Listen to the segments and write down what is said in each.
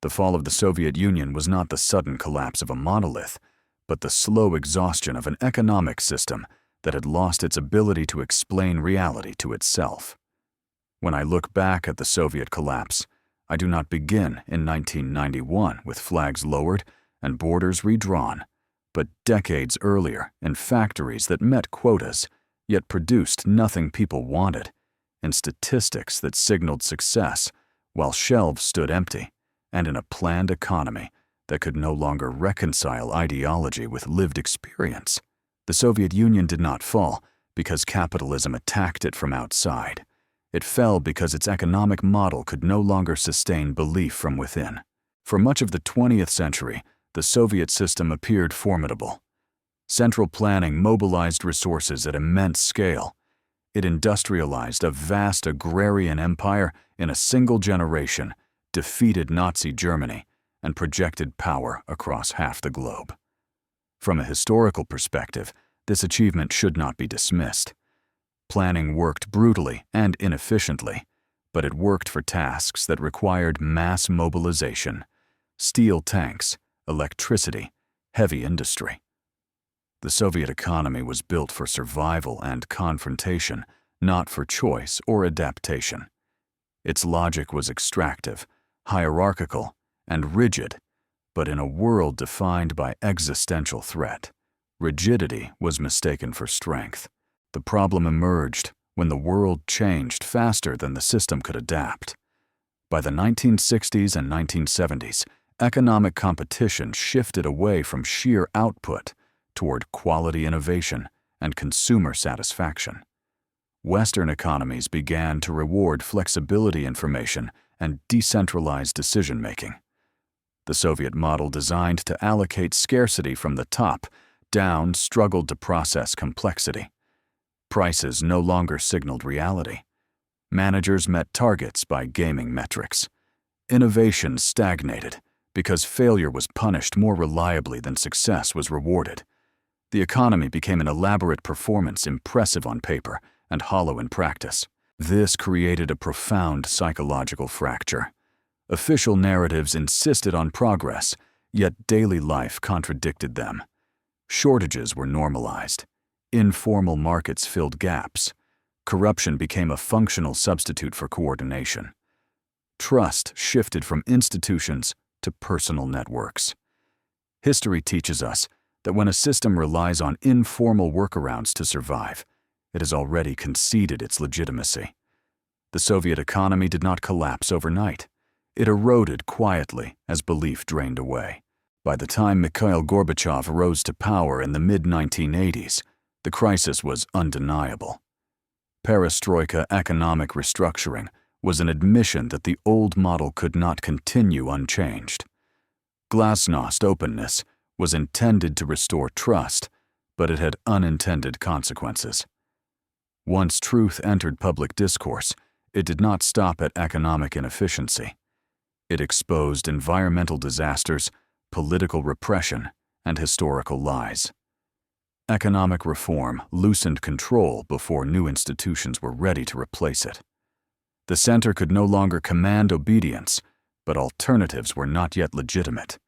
The fall of the Soviet Union was not the sudden collapse of a monolith, but the slow exhaustion of an economic system that had lost its ability to explain reality to itself. When I look back at the Soviet collapse, I do not begin in 1991 with flags lowered and borders redrawn, but decades earlier in factories that met quotas, yet produced nothing people wanted, in statistics that signaled success while shelves stood empty, and in a planned economy that could no longer reconcile ideology with lived experience. The Soviet Union did not fall because capitalism attacked it from outside. It fell because its economic model could no longer sustain belief from within. For much of the 20th century, the Soviet system appeared formidable. Central planning mobilized resources at immense scale. It industrialized a vast agrarian empire in a single generation, defeated Nazi Germany, and projected power across half the globe. From a historical perspective, this achievement should not be dismissed. Planning worked brutally and inefficiently, but it worked for tasks that required mass mobilization: steel tanks, electricity, heavy industry. The Soviet economy was built for survival and confrontation, not for choice or adaptation. Its logic was extractive, hierarchical, and rigid, but in a world defined by existential threat, rigidity was mistaken for strength. The problem emerged when the world changed faster than the system could adapt. By the 1960s and 1970s, economic competition shifted away from sheer output toward quality innovation and consumer satisfaction. Western economies began to reward flexibility information and decentralized decision-making. The Soviet model, designed to allocate scarcity from the top down, struggled to process complexity. Prices no longer signaled reality. Managers met targets by gaming metrics. Innovation stagnated because failure was punished more reliably than success was rewarded. The economy became an elaborate performance, impressive on paper and hollow in practice. This created a profound psychological fracture. Official narratives insisted on progress, yet daily life contradicted them. Shortages were normalized. Informal markets filled gaps. Corruption became a functional substitute for coordination. Trust shifted from institutions to personal networks. History teaches us that when a system relies on informal workarounds to survive, it has already conceded its legitimacy. The Soviet economy did not collapse overnight. It eroded quietly as belief drained away. By the time Mikhail Gorbachev rose to power in the mid-1980s, the crisis was undeniable. Perestroika economic restructuring was an admission that the old model could not continue unchanged. Glasnost openness was intended to restore trust, but it had unintended consequences. Once truth entered public discourse, it did not stop at economic inefficiency. It exposed environmental disasters, political repression, and historical lies. Economic reform loosened control before new institutions were ready to replace it. The center could no longer command obedience, but alternatives were not yet legitimate.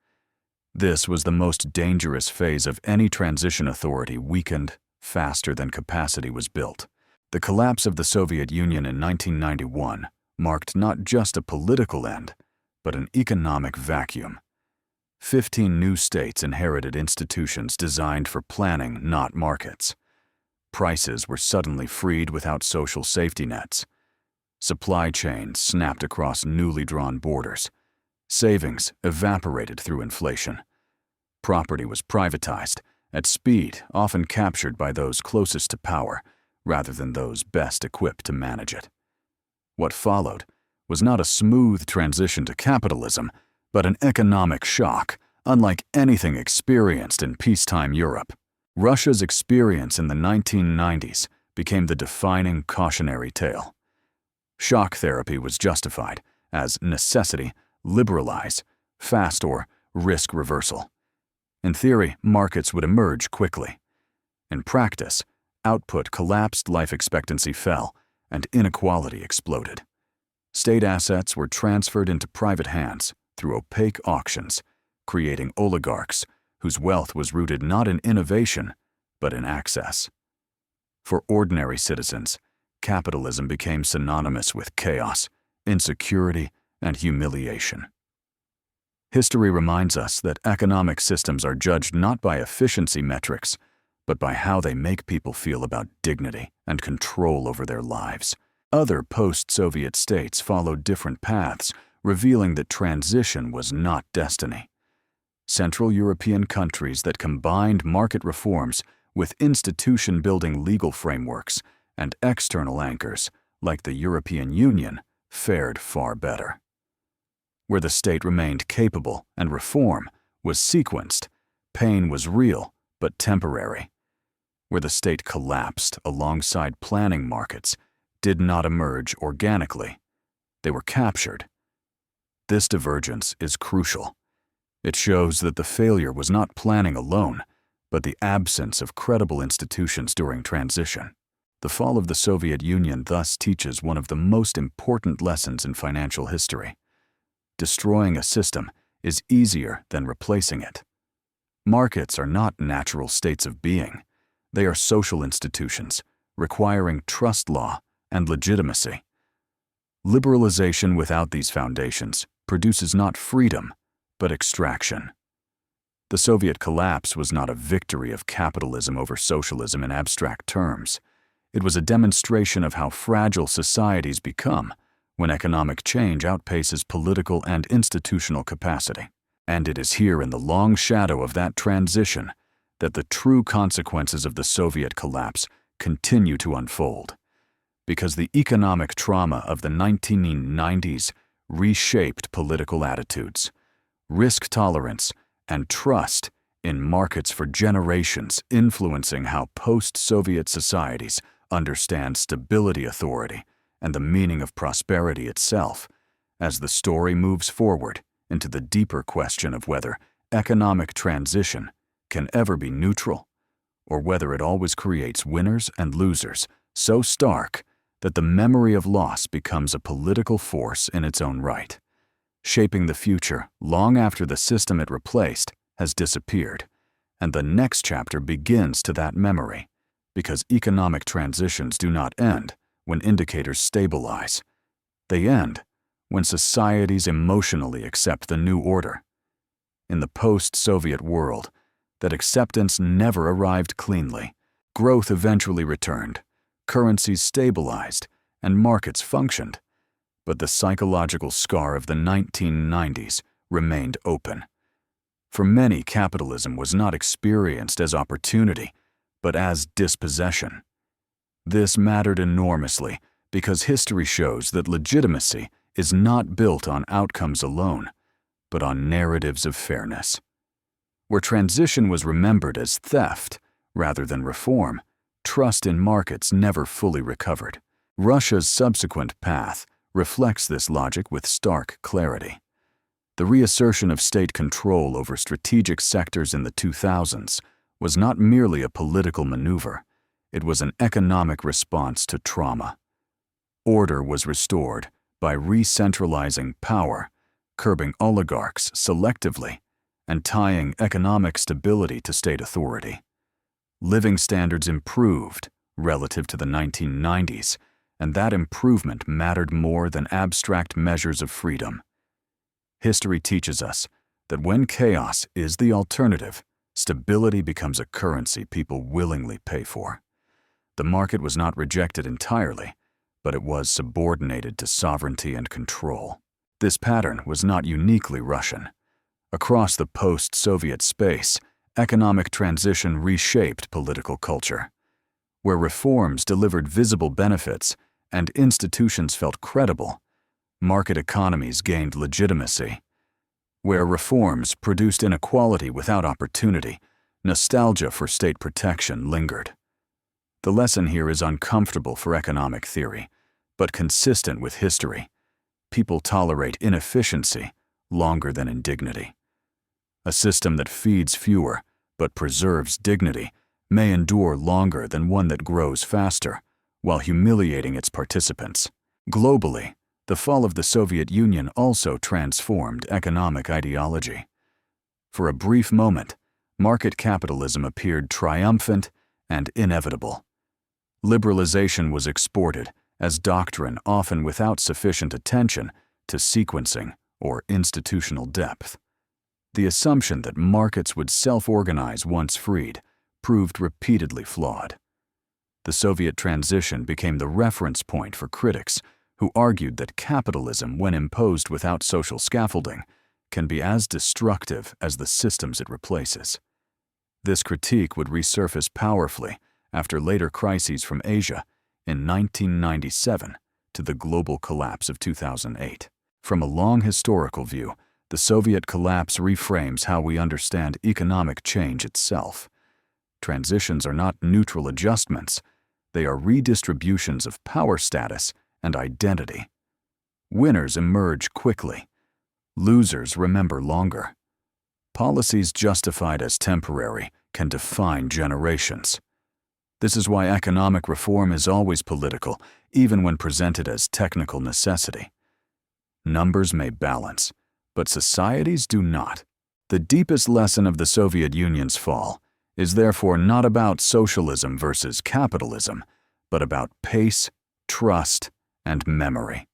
This was the most dangerous phase of any transition authority, weakened faster than capacity was built. The collapse of the Soviet Union in 1991 marked not just a political end, but an economic vacuum. 15 new states inherited institutions designed for planning, not markets. Prices were suddenly freed without social safety nets. Supply chains snapped across newly drawn borders. Savings evaporated through inflation. Property was privatized, at speed often captured by those closest to power, rather than those best equipped to manage it. What followed was not a smooth transition to capitalism, but an economic shock, unlike anything experienced in peacetime Europe. Russia's experience in the 1990s became the defining cautionary tale. Shock therapy was justified as necessity, liberalize, fast, or risk reversal. In theory, markets would emerge quickly. In practice, output collapsed, life expectancy fell, and inequality exploded. State assets were transferred into private hands, through opaque auctions, creating oligarchs whose wealth was rooted not in innovation, but in access. For ordinary citizens, capitalism became synonymous with chaos, insecurity, and humiliation. History reminds us that economic systems are judged not by efficiency metrics, but by how they make people feel about dignity and control over their lives. Other post-Soviet states followed different paths, revealing that transition was not destiny. Central European countries that combined market reforms with institution-building legal frameworks and external anchors, like the European Union, fared far better. Where the state remained capable and reform was sequenced, pain was real but temporary. Where the state collapsed alongside planning markets, did not emerge organically. They were captured. This divergence is crucial. It shows that the failure was not planning alone, but the absence of credible institutions during transition. The fall of the Soviet Union thus teaches one of the most important lessons in financial history. Destroying a system is easier than replacing it. Markets are not natural states of being. They are social institutions, requiring trust law and legitimacy. Liberalization without these foundations produces not freedom, but extraction. The Soviet collapse was not a victory of capitalism over socialism in abstract terms. It was a demonstration of how fragile societies become when economic change outpaces political and institutional capacity. And it is here in the long shadow of that transition that the true consequences of the Soviet collapse continue to unfold. Because the economic trauma of the 1990s reshaped political attitudes, risk tolerance, and trust in markets for generations, influencing how post-Soviet societies understand stability, authority, and the meaning of prosperity itself. As the story moves forward into the deeper question of whether economic transition can ever be neutral, or whether it always creates winners and losers so stark that the memory of loss becomes a political force in its own right, shaping the future long after the system it replaced has disappeared, and the next chapter begins to that memory, because economic transitions do not end when indicators stabilize. They end when societies emotionally accept the new order. In the post-Soviet world, that acceptance never arrived cleanly. Growth eventually returned, currencies stabilized, and markets functioned. But the psychological scar of the 1990s remained open. For many, capitalism was not experienced as opportunity, but as dispossession. This mattered enormously because history shows that legitimacy is not built on outcomes alone, but on narratives of fairness. Where transition was remembered as theft rather than reform, trust in markets never fully recovered. Russia's subsequent path reflects this logic with stark clarity. The reassertion of state control over strategic sectors in the 2000s was not merely a political maneuver, it was an economic response to trauma. Order was restored by re-centralizing power, curbing oligarchs selectively, and tying economic stability to state authority. Living standards improved relative to the 1990s, and that improvement mattered more than abstract measures of freedom. History teaches us that when chaos is the alternative, stability becomes a currency people willingly pay for. The market was not rejected entirely, but it was subordinated to sovereignty and control. This pattern was not uniquely Russian. Across the post-Soviet space, economic transition reshaped political culture. Where reforms delivered visible benefits and institutions felt credible, market economies gained legitimacy. Where reforms produced inequality without opportunity, nostalgia for state protection lingered. The lesson here is uncomfortable for economic theory, but consistent with history. People tolerate inefficiency longer than indignity. A system that feeds fewer but preserves dignity may endure longer than one that grows faster while humiliating its participants. Globally, The fall of the Soviet Union also transformed economic ideology. For a brief moment, market capitalism appeared triumphant and inevitable. Liberalization was exported as doctrine, often without sufficient attention to sequencing or institutional depth. The assumption that markets would self-organize once freed proved repeatedly flawed. The Soviet transition became the reference point for critics who argued that capitalism, when imposed without social scaffolding, can be as destructive as the systems it replaces. This critique would resurface powerfully after later crises from Asia in 1997 to the global collapse of 2008. From a long historical view, the Soviet collapse reframes how we understand economic change itself. Transitions are not neutral adjustments, they are redistributions of power status and identity. Winners emerge quickly. Losers remember longer. Policies justified as temporary can define generations. This is why economic reform is always political, even when presented as technical necessity. Numbers may balance, but societies do not. The deepest lesson of the Soviet Union's fall is therefore not about socialism versus capitalism, but about pace, trust, and memory.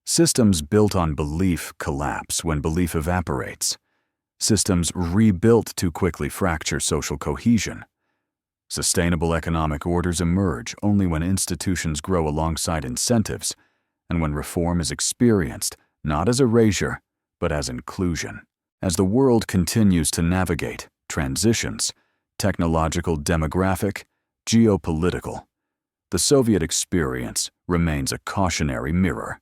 Systems built on belief collapse when belief evaporates. Systems rebuilt too quickly fracture social cohesion. Sustainable economic orders emerge only when institutions grow alongside incentives and when reform is experienced not as erasure, but as inclusion. As the world continues to navigate transitions, technological, demographic, geopolitical, the Soviet experience remains a cautionary mirror.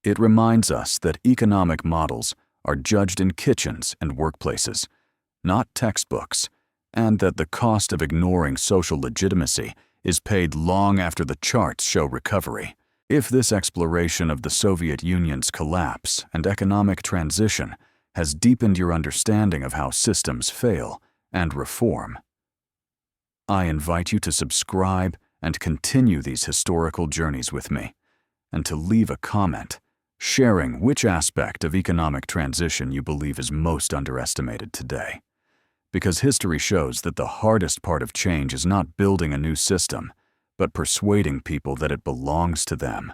It reminds us that economic models are judged in kitchens and workplaces, not textbooks, and that the cost of ignoring social legitimacy is paid long after the charts show recovery. If this exploration of the Soviet Union's collapse and economic transition has deepened your understanding of how systems fail and reform, I invite you to subscribe and continue these historical journeys with me, and to leave a comment sharing which aspect of economic transition you believe is most underestimated today. Because history shows that the hardest part of change is not building a new system, but persuading people that it belongs to them.